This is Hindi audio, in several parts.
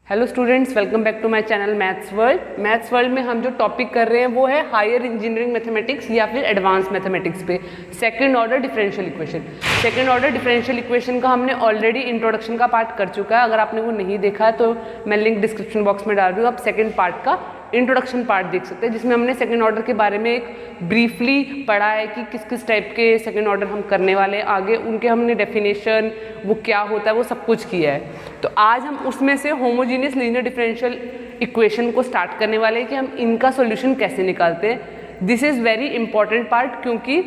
Hello students, welcome back to my channel maths world. Maths world में हम जो टॉपिक कर रहे हैं वो है हायर इंजीनियरिंग मैथमेटिक्स या फिर एडवांस मैथमेटिक्स पे second order differential equation. Second order differential equation का हमने ऑलरेडी इंट्रोडक्शन का पार्ट कर चुका है। अगर आपने वो नहीं देखा है तो मैं लिंक डिस्क्रिप्शन बॉक्स में डाल रही हूँ, आप सेकेंड पार्ट का इंट्रोडक्शन पार्ट देख सकते हैं, जिसमें हमने सेकंड ऑर्डर के बारे में एक ब्रीफली पढ़ा है कि किस किस टाइप के सेकंड ऑर्डर हम करने वाले हैं, आगे उनके हमने डेफिनेशन वो क्या होता है वो सब कुछ किया है। तो आज हम उसमें से होमोजीनियस लीनियर डिफरेंशियल इक्वेशन को स्टार्ट करने वाले हैं कि हम इनका सॉल्यूशन कैसे निकालते हैं। This is very important part, क्योंकि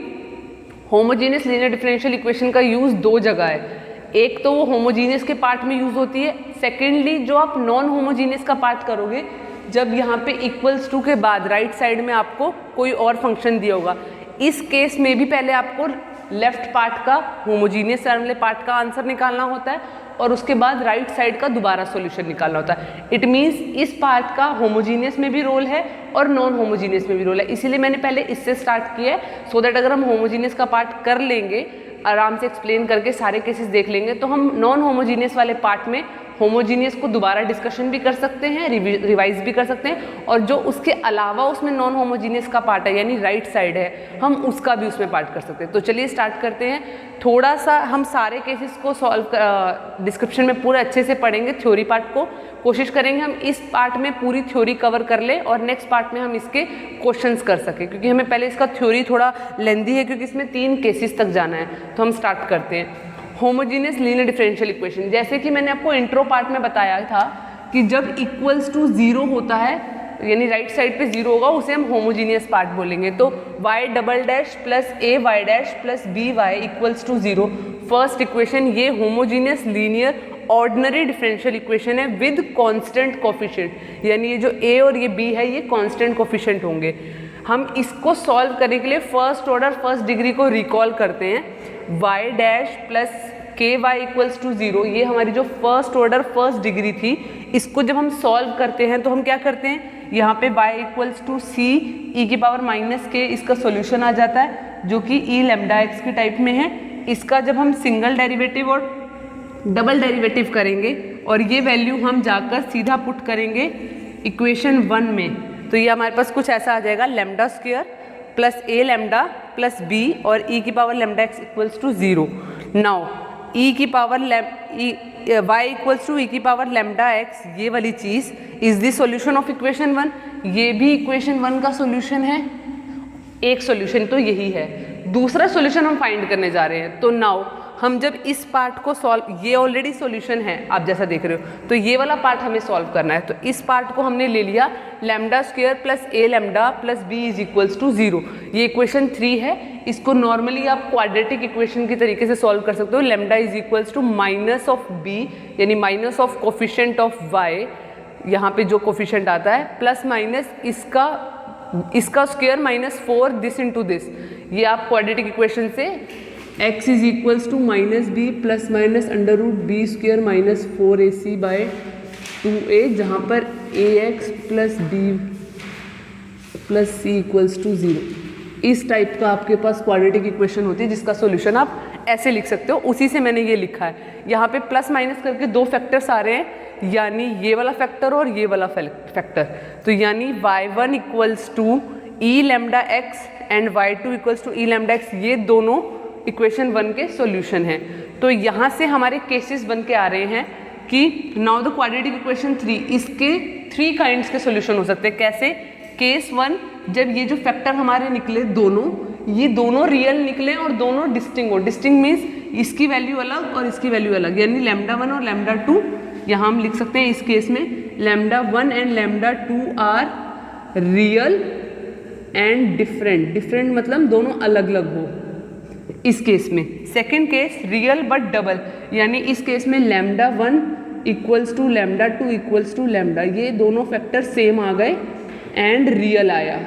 होमोजीनियस लीनियर डिफरेंशियल इक्वेशन का यूज़ दो जगह है। एक तो वो होमोजीनियस के पार्ट में यूज़ होती है, सेकेंडली जो आप नॉन होमोजीनियस का पार्ट करोगे, जब यहाँ पे इक्वल्स टू के बाद राइट साइड में आपको कोई और फंक्शन दिया होगा, इस केस में भी पहले आपको लेफ्ट पार्ट का होमोजीनियस वाले पार्ट का आंसर निकालना होता है और उसके बाद राइट साइड का दोबारा सॉल्यूशन निकालना होता है। इट मीन्स इस पार्ट का होमोजीनियस में भी रोल है और नॉन होमोजीनियस में भी रोल है, इसीलिए मैंने पहले इससे स्टार्ट किया है, सो दैट अगर हम होमोजीनियस का पार्ट कर लेंगे, आराम से एक्सप्लेन करके सारे केसेस देख लेंगे, तो हम नॉन होमोजीनियस वाले पार्ट में होमोजीनियस को दोबारा डिस्कशन भी कर सकते हैं, रिवाइज भी कर सकते हैं, और जो उसके अलावा उसमें नॉन होमोजीनियस का पार्ट है यानी राइट साइड है, हम उसका भी उसमें पार्ट कर सकते हैं। तो चलिए स्टार्ट करते हैं। थोड़ा सा हम सारे केसेस को सॉल्व डिस्क्रिप्शन में पूरा अच्छे से पढ़ेंगे, थ्योरी पार्ट को कोशिश करेंगे हम इस पार्ट में पूरी थ्योरी कवर कर ले और नेक्स्ट पार्ट में हम इसके क्वेश्चंस कर सकें, क्योंकि हमें पहले इसका थ्योरी थोड़ा लेंदी है क्योंकि इसमें 3 केसेस तक जाना है। तो हम स्टार्ट करते हैं। होमोजीनियस लीनियर डिफरेंशियल इक्वेशन, जैसे कि मैंने आपको इंट्रो पार्ट में बताया था कि जब इक्वल्स टू 0 होता है यानी राइट साइड पे 0 होगा, उसे हम होमोजीनियस पार्ट बोलेंगे। तो y double dash plus A Y dash plus B Y equals to 0 first equation, ये homogeneous linear ordinary differential equation है विद कांस्टेंट कोफिशिएंट, यानी ये जो a और ये b है ये कांस्टेंट कोफिशिएंट होंगे। हम इसको सॉल्व करने के लिए फर्स्ट ऑर्डर फर्स्ट डिग्री को रिकॉल करते हैं। y डैश प्लस के वाई इक्वल्स टू 0, ये हमारी जो फर्स्ट ऑर्डर फर्स्ट डिग्री थी, इसको जब हम सॉल्व करते हैं तो हम क्या करते हैं, यहाँ पे y इक्वल्स टू सी ई की पावर माइनस के, इसका सॉल्यूशन आ जाता है जो कि ई लेमडा एक्स की टाइप में है। इसका जब हम सिंगल डेरिवेटिव और डबल डेरिवेटिव करेंगे और ये वैल्यू हम जाकर सीधा पुट करेंगे इक्वेशन 1 में, तो ये हमारे पास कुछ ऐसा आ जाएगा, lambda square plus A lambda plus B और ई की power lambda X equals to 0। Now E की power Y equals to E की पावर लेमडा एक्स, ये वाली चीज़ is the solution of equation 1, ये भी इक्वेशन 1 का सॉल्यूशन है। एक सॉल्यूशन तो यही है, दूसरा सॉल्यूशन हम फाइंड करने जा रहे हैं। तो नाउ हम जब इस पार्ट को सॉल्व, ये ऑलरेडी सॉल्यूशन है आप जैसा देख रहे हो, तो ये वाला पार्ट हमें सॉल्व करना है। तो इस पार्ट को हमने ले लिया, lambda square plus A lambda plus B is equals to 0, ये इक्वेशन 3 है। इसको नॉर्मली आप क्वाड्रेटिक इक्वेशन की तरीके से सॉल्व कर सकते हो। Lambda is equals to minus of B यानी minus of coefficient of Y, यहाँ पे जो कोफिशिएंट आता है, प्लस माइनस इसका square minus 4 this into this, ये आप क्वाड्रेटिक इक्वेशन से x is equals to minus B plus minus under root B square minus 4ac by 2a, जहाँ पर ax plus B plus C equals to 0, इस टाइप का आपके पास क्वाड्रेटिक इक्वेशन होती है जिसका सॉल्यूशन आप ऐसे लिख सकते हो। उसी से मैंने ये लिखा है, यहाँ पे प्लस माइनस करके 2 फैक्टर्स आ रहे हैं, यानी ये वाला फैक्टर और ये वाला फैक्टर, तो यानी y1 equals to E lambda X and y2 equals to E lambda X, ये दोनों इक्वेशन 1 के सॉल्यूशन हैं। तो यहाँ से हमारे केसेस बन के आ रहे हैं कि नाउ द क्वाड्रेटिक इक्वेशन 3, इसके 3 काइंड्स के सॉल्यूशन हो सकते हैं। कैसे? केस 1, जब ये जो फैक्टर हमारे निकले दोनों, ये दोनों रियल निकले और दोनों डिस्टिंक्ट हो। डिस्टिंक्ट मीन्स इसकी वैल्यू अलग और इसकी वैल्यू अलग, यानी लेमडा 1 और लेमडा 2, यहाँ हम लिख सकते हैं इस केस में lambda 1 and lambda 2 are real and different, different मतलब दोनों अलग अलग हो इस केस में। Second case real but double, यानी इस केस में lambda 1 equals to lambda 2 equals to lambda, ये दोनों फैक्टर सेम आ गए एंड रियल आया,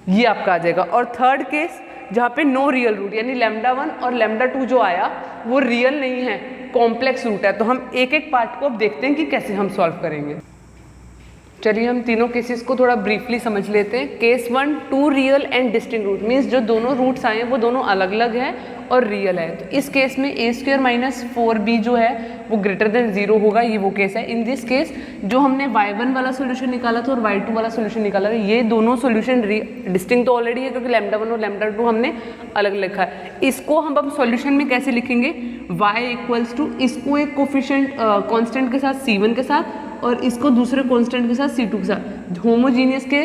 ये आपका आ जाएगा। और थर्ड केस जहाँ पे नो रियल रूट, यानी लेमडा 1 और लेमडा 2 जो आया वो रियल नहीं है, कॉम्प्लेक्स रूट है। तो हम एक एक पार्ट को अब देखते हैं कि कैसे हम सॉल्व करेंगे। चलिए हम तीनों केसेस को थोड़ा ब्रीफली समझ लेते हैं। Case 1, 2 real and distinct root, means जो दोनों रूट्स आए हैं वो दोनों अलग अलग हैं और रियल है। तो इस केस में a² माइनस 4b जो है वो ग्रेटर देन 0 होगा, ये वो केस है। इन दिस केस जो हमने y1 वाला सोल्यूशन निकाला था और y2 वाला सोल्यूशन निकाला था, ये दोनों सोल्यूशन डिस्टिंक्ट तो ऑलरेडी है क्योंकि λ1 और λ2 हमने अलग लिखा है। इसको हम अब सोल्यूशन में कैसे लिखेंगे, y इक्वल्स टू इसको एक कोफिशिएंट कांस्टेंट के साथ c1 के साथ और इसको दूसरे कांस्टेंट के साथ c2 के साथ। होमोजीनियस के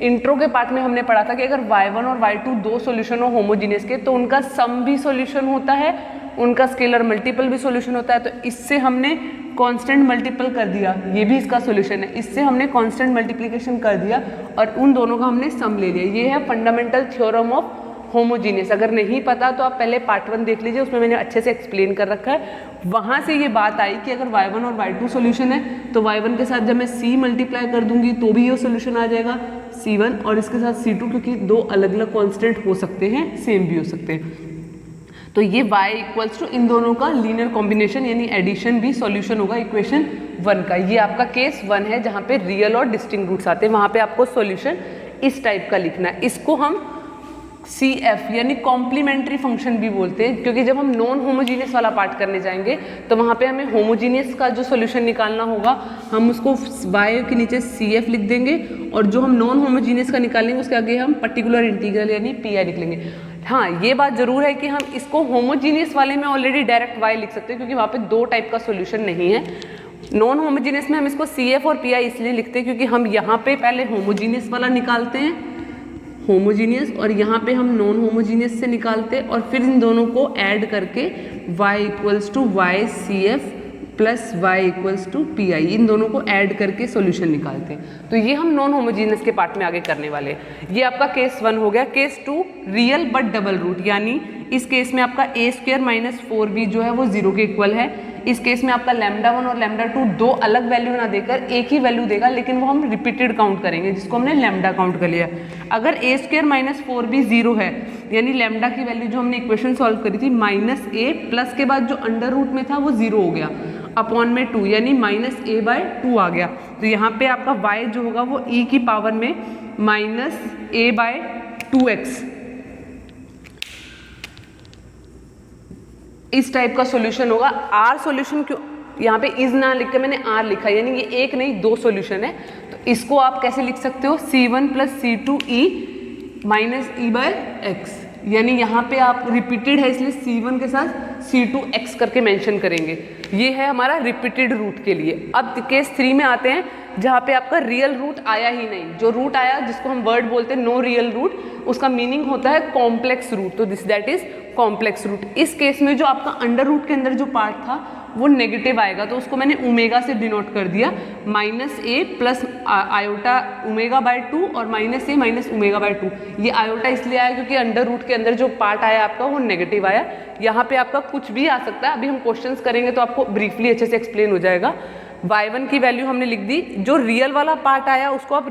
इंट्रो के पार्ट में हमने पढ़ा था कि अगर y1 और y2 दो सॉल्यूशन हो होमोजीनियस के तो उनका सम भी सॉल्यूशन होता है, उनका स्केलर मल्टीपल भी सॉल्यूशन होता है। तो इससे हमने कांस्टेंट मल्टीपल कर दिया, ये भी इसका सॉल्यूशन है। इससे हमने कांस्टेंट मल्टीप्लिकेशन कर दिया और उन दोनों का हमने सम ले लिया। ये है फंडामेंटल थ्योरम ऑफ होमोजीनियस। अगर नहीं पता तो आप पहले पार्ट 1 देख लीजिए, उसमें मैंने अच्छे से एक्सप्लेन कर रखा है। वहाँ से ये बात आई कि अगर y1 और y2 सॉल्यूशन है तो y1 के साथ जब मैं c मल्टीप्लाई कर दूंगी तो भी ये सॉल्यूशन आ जाएगा c1 और इसके साथ c2, क्योंकि दो अलग अलग कांस्टेंट हो सकते हैं, सेम भी हो सकते हैं। तो ये y इक्वल्स टू इन दोनों का लीनियर कॉम्बिनेशन यानी एडिशन भी सॉल्यूशन होगा इक्वेशन 1 का। ये आपका केस 1 है जहाँ पे रियल और डिस्टिंक्ट रूट्स आते हैं, वहाँ पे आपको सॉल्यूशन इस टाइप का लिखना है। इसको हम CF यानी कॉम्प्लीमेंट्री फंक्शन भी बोलते हैं, क्योंकि जब हम नॉन होमोजीनियस वाला पार्ट करने जाएंगे तो वहाँ पे हमें होमोजीनियस का जो सॉल्यूशन निकालना होगा हम उसको y के नीचे CF लिख देंगे और जो हम नॉन होमोजीनियस का निकालेंगे उसके आगे हम पर्टिकुलर इंटीग्रल यानी PI लिख लेंगे। हाँ, ये बात जरूर है कि हम इसको होमोजीनियस वाले में ऑलरेडी डायरेक्ट y लिख सकते हैं क्योंकि वहाँ पे दो टाइप का सॉल्यूशन नहीं है। नॉन होमोजीनियस में हम इसको CF और PI इसलिए लिखते हैं क्योंकि हम यहाँ पे पहले होमोजीनियस वाला निकालते हैं, होमोजीनियस, और यहाँ पे हम नॉन होमोजीनियस से निकालते हैं और फिर इन दोनों को ऐड करके y equals to Y CF plus y equals to PI, इन दोनों को ऐड करके सॉल्यूशन निकालते हैं। तो ये हम नॉन होमोजीनियस के पार्ट में आगे करने वाले हैं। ये आपका केस 1 हो गया। Case 2 real but double root, यानी इस केस में आपका a² माइनस 4b जो है वो 0 के इक्वल है। इस केस में आपका λ1 और λ2 दो अलग वैल्यू ना देकर एक ही वैल्यू देगा, लेकिन वो हम रिपीटेड काउंट करेंगे जिसको हमने लैम्डा काउंट कर लिया। अगर a² माइनस 4b 0 है यानी लैम्डा की वैल्यू जो हमने इक्वेशन सॉल्व करी थी -a प्लस के बाद जो अंडर रूट में था वो 0 हो गया अपॉन में 2 यानी -a/2 आ गया। तो यहाँ पे आपका y जो होगा वो e की पावर में -a/2x इस टाइप का सॉल्यूशन होगा। आर सॉल्यूशन क्यों यहाँ पे इज ना लिख के मैंने आर लिखा, यानी ये एक नहीं दो सॉल्यूशन है। तो इसको आप कैसे लिख सकते हो, c1 plus c2e minus e/x, यानी यहाँ पे आप रिपीटेड है इसलिए c1 के साथ c2x करके मेंशन करेंगे। ये है हमारा रिपीटेड रूट के लिए। अब केस 3 में आते हैं जहाँ पे आपका रियल रूट आया ही नहीं। जो रूट आया जिसको हम वर्ड बोलते हैं नो रियल रूट, उसका मीनिंग होता है कॉम्प्लेक्स रूट। तो this that is complex root. इस केस में जो आपका अंडर रूट के अंदर जो पार्ट था वो नेगेटिव आएगा, तो उसको मैंने ओमेगा से डिनोट कर दिया, -a प्लस आयोटा ओमेगा/2 और -a माइनस ओमेगा/2। ये आयोटा इसलिए आया क्योंकि अंडर रूट के अंदर जो पार्ट आया आपका वो नेगेटिव आया। यहाँ पे आपका कुछ भी आ सकता है, अभी हम क्वेश्चंस करेंगे तो आपको ब्रीफली अच्छे से एक्सप्लेन हो जाएगा। y1 की वैल्यू हमने लिख दी, जो रियल वाला पार्ट आया उसको आप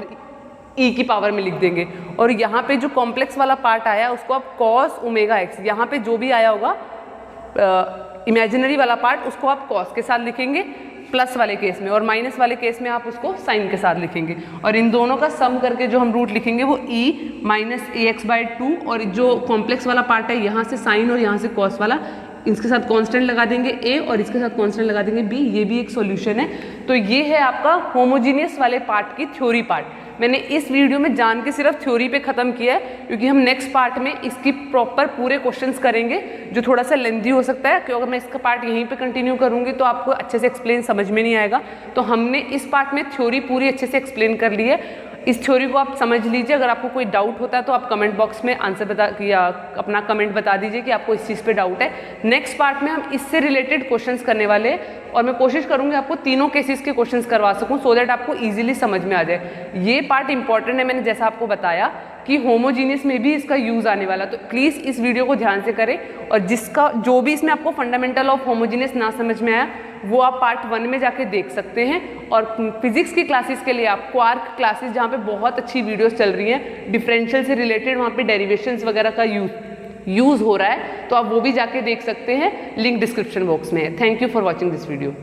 e की पावर में लिख देंगे और यहाँ पे जो कॉम्प्लेक्स वाला पार्ट आया उसको आप cos ओमेगा/x, यहाँ पे जो भी आया होगा इमेजिनरी वाला पार्ट उसको आप cos के साथ लिखेंगे प्लस वाले केस में, और माइनस वाले केस में आप उसको साइन के साथ लिखेंगे। और इन दोनों का सम करके जो हम रूट लिखेंगे वो e माइनस ax/2, और जो कॉम्प्लेक्स वाला पार्ट है यहाँ से साइन और यहाँ से cos वाला, इसके साथ कांस्टेंट लगा देंगे a और इसके साथ कांस्टेंट लगा देंगे b। ये भी एक सॉल्यूशन है। तो ये है आपका होमोजीनियस वाले पार्ट की थ्योरी पार्ट। मैंने इस वीडियो में जान के सिर्फ थ्योरी पे ख़त्म किया है क्योंकि हम नेक्स्ट पार्ट में इसकी प्रॉपर पूरे क्वेश्चंस करेंगे जो थोड़ा सा लेंथी हो सकता है, क्योंकि अगर मैं इसका पार्ट यहीं पे कंटिन्यू करूँगी तो आपको अच्छे से एक्सप्लेन समझ में नहीं आएगा। तो हमने इस पार्ट में थ्योरी पूरी अच्छे से एक्सप्लेन कर ली है। इस थ्योरी को आप समझ लीजिए। अगर आपको कोई डाउट होता है तो आप कमेंट बॉक्स में आंसर बता या अपना कमेंट बता दीजिए कि आपको इस चीज़ पे डाउट है। नेक्स्ट पार्ट में हम इससे रिलेटेड क्वेश्चंस करने वाले हैं और मैं कोशिश करूंगी आपको तीनों केसेस के क्वेश्चंस करवा सकूं सो दैट आपको इजीली समझ में आ जाए। ये पार्ट इंपॉर्टेंट है, मैंने जैसा आपको बताया कि होमोजीनियस में भी इसका यूज़ आने वाला। तो प्लीज़ इस वीडियो को ध्यान से करें और जिसका जो भी इसमें आपको फंडामेंटल ऑफ होमोजीनियस ना समझ में आया वो आप पार्ट 1 में जाके देख सकते हैं। और फिजिक्स की क्लासेस के लिए आप क्वार्क क्लासेस जहाँ पे बहुत अच्छी वीडियोस चल रही हैं डिफरेंशियल से रिलेटेड, वहाँ पे डेरिवेशंस वगैरह का यूज़ हो रहा है, तो आप वो भी जाके देख सकते हैं। लिंक डिस्क्रिप्शन बॉक्स में है। Thank you for watching this video.